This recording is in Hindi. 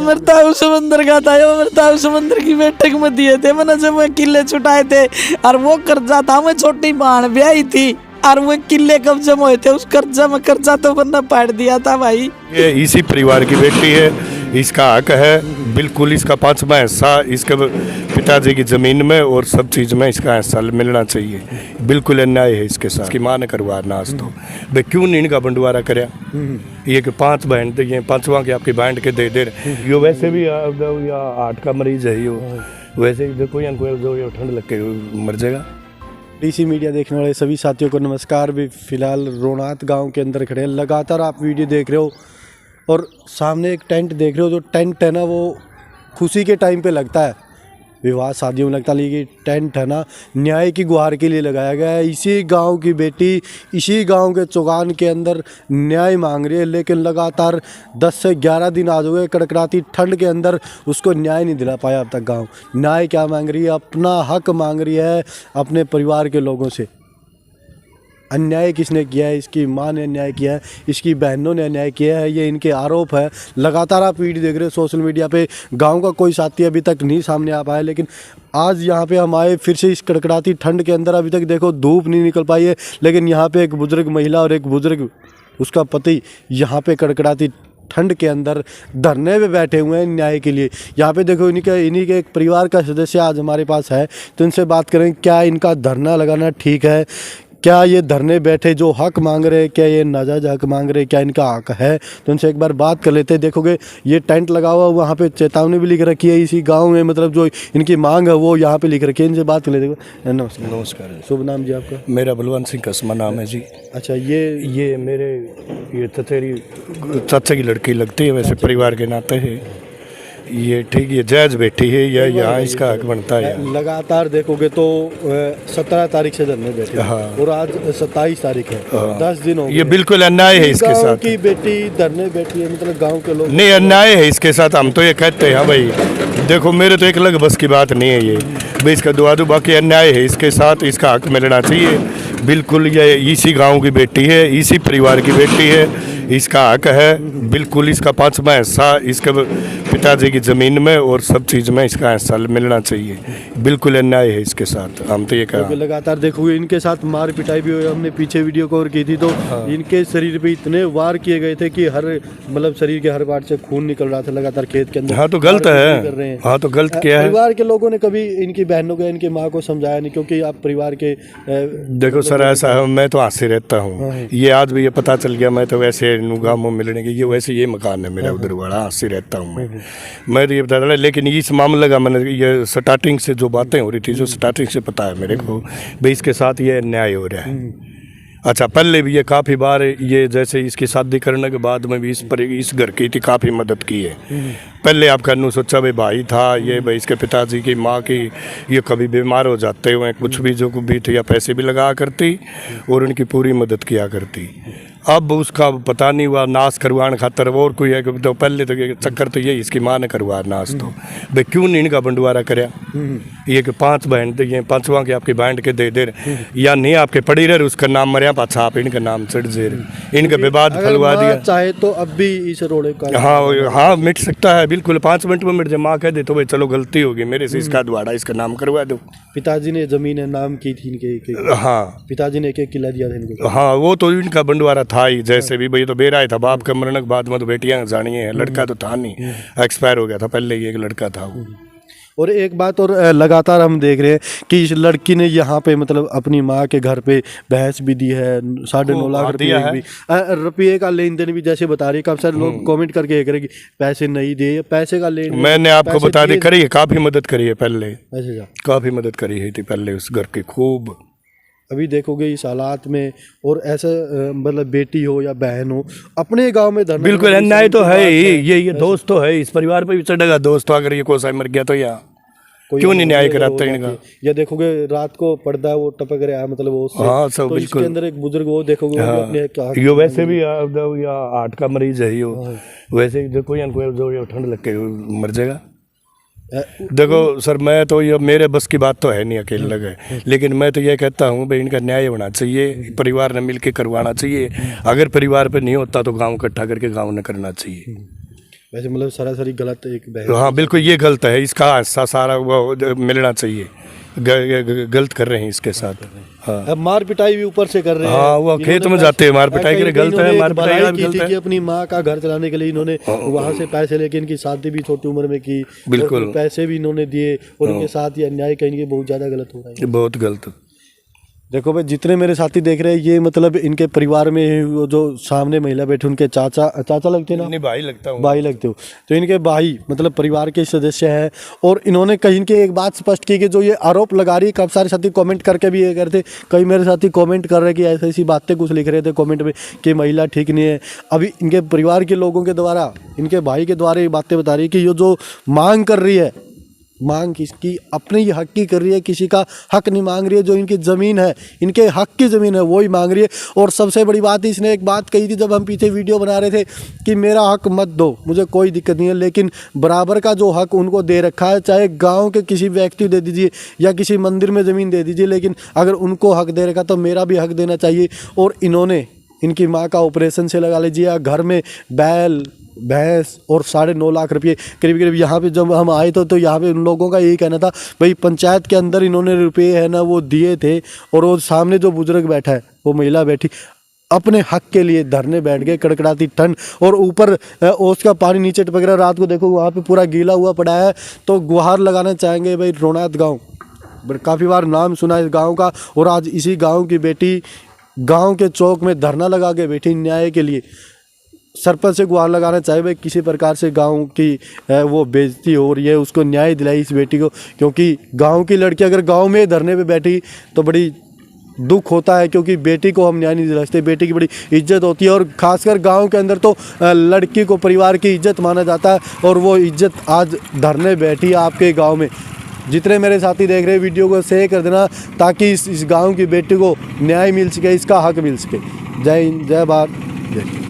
अमृताऊ समंदर का था, अमृताऊ समंदर की बैठक में दिए थे मैंने, जब मैं किले छुटाए थे और वो कर्जा था, मैं छोटी बहन ब्याही थी और वो किले कब जमा हुए थे, उस कर्जा में कर्जा तो बन्ना पाट दिया था भाई। ये इसी परिवार की बेटी है, इसका हक है बिल्कुल, इसका 5वां हिस्सा इसके पिताजी की ज़मीन में और सब चीज़ में इसका हिस्सा मिलना चाहिए। बिल्कुल अन्याय है इसके साथ। इसकी माँ ने करवाना आज तो भाई क्यों नहीं इनका बंटवारा कराया। ये कि 5 बहन थे, ये 5वां की आपकी बांट के दे दे रहे। यो वैसे भी या हार्ट का मरीज है, यो वैसे देखो या कोई जो ठंड लग के मर जाएगा। डीसी मीडिया देखने वाले सभी साथियों को नमस्कार। भी फिलहाल रोनात गांव के अंदर खड़े हैं। लगातार आप वीडियो देख रहे हो और सामने एक टेंट देख रहे हो। जो टेंट है ना वो खुशी के टाइम पे लगता है, विवाह शादियों में लगता है, लेकिन टेंट है ना न्याय की गुहार के लिए लगाया गया है। इसी गांव की बेटी इसी गांव के चौगान के अंदर न्याय मांग रही है, लेकिन लगातार 10 से 11 दिन आज हुए कड़कड़ाती ठंड के अंदर उसको न्याय नहीं दिला पाया अब तक। गांव न्याय क्या मांग रही है? अपना हक मांग रही है अपने परिवार के लोगों से। अन्याय किसने किया है? इसकी माँ ने अन्याय किया है, इसकी बहनों ने अन्याय किया है, ये इनके आरोप है। लगातार आप वीडियो देख रहे हो सोशल मीडिया पे। गांव का कोई साथी अभी तक नहीं सामने आ पाया, लेकिन आज यहाँ पे हम आए फिर से इस कड़कड़ाती ठंड के अंदर। अभी तक देखो धूप नहीं निकल पाई है, लेकिन यहाँ पे एक बुजुर्ग महिला और एक बुजुर्ग उसका पति यहाँ पे कड़कड़ाती ठंड के अंदर धरने पे बैठे हुए हैं न्याय के लिए। यहाँ पे देखो इन्हीं के एक परिवार का सदस्य आज हमारे पास है, तो इनसे बात करें क्या इनका धरना लगाना ठीक है, क्या ये धरने बैठे जो हक मांग रहे हैं, क्या ये नाजायज हक मांग रहे हैं, क्या इनका हक है? तो उनसे एक बार बात कर लेते हैं। देखोगे ये टेंट लगा हुआ, वहाँ पे चेतावनी भी लिख रखी है इसी गांव में, मतलब जो इनकी मांग है वो यहाँ पे लिख रखी है। इनसे बात कर लेते हैं। नमस्कार। नमस्कार। शुभ नाम जी आपका? मेरा बलवंत सिंह कसमा नाम है जी। अच्छा, ये मेरे ये चचेरी चाचा की लड़की लगती है, वैसे परिवार के नाते है ये। ठीक, ये जायज बेटी है, या यहाँ इसका हक बनता है। लगातार देखोगे तो 17 तारीख से धरने बैठे। हाँ। और आज 27 तारीख है। 10 दिन हो गए। ये बिल्कुल अन्याय है इसके साथ। की बेटी धरने बैठी है, मतलब गांव के लोग नहीं, अन्याय है इसके साथ। हम तो ये कहते हैं हाँ भाई देखो, मेरे तो एक अलग बस की बात नहीं है ये भाई, इसका दुआ दो, बाकी अन्याय है इसके साथ, इसका हक मिलना चाहिए बिल्कुल। ये इसी गांव की बेटी है, इसी परिवार की बेटी है, इसका हक है बिल्कुल। इसका 5वां हिस्सा इसके पिताजी की ज़मीन में और सब चीज़ में इसका हिस्सा मिलना चाहिए। बिल्कुल अन्याय है इसके साथ। हम तो ये कहा लगातार देखोगे इनके साथ मार पिटाई भी हुई। हमने पीछे वीडियो कवर की थी तो इनके शरीर पे इतने वार किए गए थे कि हर मतलब शरीर के हर पार्ट से खून निकल रहा था लगातार खेत के अंदर। हाँ तो गलत है। हाँ तो गलत क्या है? परिवार के लोगों ने कभी इनकी बहनों को इनकी माँ को समझाया नहीं, क्योंकि आप परिवार के देखो सर ऐसा है, मैं तो हंसते रहता हूँ। ये आज भी ये पता चल गया, मैं तो वैसे गाँव में मिलने के ये वैसे ये मकान है मेरा उधर वाला, हंसते रहता हूँ मैं तो ये बता रहा। लेकिन इस मामले का मैंने ये स्टार्टिंग से जो बातें हो रही थी, जो स्टार्टिंग से पता है मेरे को भाई इसके साथ ये अन्याय हो रहा है। अच्छा, पहले भी ये काफ़ी बार ये जैसे इसकी शादी करने के बाद में भी इस घर की थी काफ़ी मदद की है। पहले आप कहने सोचा भाई था ये भाई इसके पिताजी की माँ की ये कभी बीमार हो जाते हुए कुछ भी जो भी थे या पैसे भी लगा करती और उनकी पूरी मदद किया करती। अब उसका पता नहीं हुआ, नाश करवाने खातर और कोई है तो पहले तो ये चक्कर तो यही इसकी माँ ने करवा नाश तो भाई क्यों नहीं इनका बंटवारा कराया। ये कि 5 बहन थे, ये 5वां की आपकी बांट के दे दे रहे, या नहीं आपके पड़ी रहे उसका नाम मरिया पाछा आप इनका नाम चढ़ दे रहे, इनका विवाद फैलवा दिया। चाहे तो अब भी इस रोड़े का हाँ मिट सकता है बिल्कुल, 5 मिनट में मिट जाए। माँ कह दे तो भाई चलो गलती होगी मेरे से, इसका द्वारा इसका नाम करवा दो। पिताजी ने जमीन नाम की थी इनके। हाँ, पिताजी ने एक किला दिया था इनको। हाँ वो तो इनका बंटवारा था ही, जैसे भी भाई तो बेरा ही था। बाप के मरने के बाद में तो बेटियां जानी है, लड़का तो था नहीं, एक्सपायर हो गया था पहले ही, एक लड़का था वो। और एक बात और लगातार हम देख रहे हैं कि इस लड़की ने यहाँ पे मतलब अपनी माँ के घर पे भैंस भी दी है, 9.5 लाख रुपये का लेन देन भी जैसे बता रही है। काफी सारे लोग कमेंट करके कह रहे कि पैसे नहीं दिए, पैसे का लेन। मैंने आपको बता दी करी है, काफ़ी मदद करी है पहले, काफ़ी मदद करी है थी पहले उस घर की खूब। अभी देखोगे इस हालात में, और ऐसा मतलब बेटी हो या बहन हो अपने गांव में धरना, बिल्कुल अन्याय तो है ही। ये दोस्त तो है, इस परिवार पे भी चढ़ेगा दोस्त। अगर ये कोसा मर गया तो यहाँ क्यों नहीं न्याय कराता इनका। या देखोगे रात को पर्दा वो टपक रहा है, मतलब वो हाँ सब तो बिल्कुल। इसके अंदर एक बुजुर्ग वो देखोगे यो वैसे भी या हार्ट का मरीज है यो, वैसे देखो या जो ठंड लग के मर जाएगा। देखो सर, मैं तो ये मेरे बस की बात तो है नहीं अकेले लगे, लेकिन मैं तो ये कहता हूँ भाई इनका न्याय होना चाहिए, परिवार ने मिलके करवाना चाहिए। अगर परिवार पे नहीं होता तो गांव इकट्ठा करके गांव ने करना चाहिए। वैसे मतलब सरासरी गलत एक बहन। हाँ बिल्कुल ये गलत है, इसका हिस्सा सारा वो मिलना चाहिए। गलत कर रहे हैं इसके साथ। हाँ अब मार पिटाई भी ऊपर से कर रहे हैं। हाँ, वो खेत में जाते हैं मार पिटाई के लिए गलत है, मार पिटाई का भी गलत है। कि अपनी माँ का घर चलाने के लिए इन्होंने वहाँ से पैसे लेके इनकी शादी भी छोटी उम्र में की, बिल्कुल पैसे भी इन्होंने दिए और इनके साथ ये अन्याय कहीं बहुत ज्यादा गलत हो रहा है। ये बहुत गलत। देखो भाई, जितने मेरे साथी देख रहे हैं ये मतलब इनके परिवार में वो जो सामने महिला बैठे उनके चाचा लगते हैं ना, नहीं भाई लगता हूँ, भाई लगते हो, तो इनके भाई मतलब परिवार के सदस्य हैं। और इन्होंने कहीं के एक बात स्पष्ट की कि जो ये आरोप लगा रही है, काफ़ी सारे साथी कमेंट करके भी ये करते, कई मेरे साथी कमेंट कर रहे हैं कि ऐसी ऐसी बातें कुछ लिख रहे थे कमेंट में कि महिला ठीक नहीं है। अभी इनके परिवार के लोगों के द्वारा, इनके भाई के द्वारा ये बातें बता रही है कि ये जो मांग कर रही है, मांग किसकी, अपने ही हक की कर रही है, किसी का हक नहीं मांग रही है। जो इनकी ज़मीन है, इनके हक की ज़मीन है, वो ही मांग रही है। और सबसे बड़ी बात, इसने एक बात कही थी जब हम पीछे वीडियो बना रहे थे कि मेरा हक मत दो, मुझे कोई दिक्कत नहीं है, लेकिन बराबर का जो हक उनको दे रखा है, चाहे गांव के किसी व्यक्ति दे दीजिए या किसी मंदिर में ज़मीन दे दीजिए, लेकिन अगर उनको हक दे रखा तो मेरा भी हक देना चाहिए। और इन्होंने इनकी माँ का ऑपरेशन से लगा लीजिए, या घर में बैल भैंस और 9.5 लाख रुपये करीब करीब। यहाँ पे जब हम आए तो यहाँ पे उन लोगों का यही कहना था भाई पंचायत के अंदर इन्होंने रुपये है ना वो दिए थे। और वो सामने जो बुजुर्ग बैठा है, वो महिला बैठी, अपने हक के लिए धरने बैठ गए, कड़कड़ाती ठंड और ऊपर ओस का पानी नीचे टपक रहा। रात को देखो वहाँ पे पूरा गीला हुआ पड़ा है। तो गुहार लगाना चाहेंगे भाई, रोनात गाँव काफ़ी बार नाम सुना इस गाँव का, और आज इसी गाँव की बेटी गाँव के चौक में धरना लगा के बैठी न्याय के लिए। सरपंच से गुहार लगाना चाहे भाई, किसी प्रकार से गांव की वो बेइज्जती हो रही है, उसको न्याय दिलाई इस बेटी को। क्योंकि गांव की लड़की अगर गांव में धरने पे बैठी तो बड़ी दुख होता है, क्योंकि बेटी को हम न्याय नहीं दिला सकते, बेटी की बड़ी इज्जत होती है। और खासकर गांव के अंदर तो लड़की को परिवार की इज्जत माना जाता है, और वो इज्जत आज धरने बैठी है आपके गाँव में। जितने मेरे साथी देख रहे हैं वीडियो को शेयर कर देना, ताकि इस गाँव की बेटी को न्याय मिल सके, इसका हक मिल सके। जय हिंद, जय भारत, जय।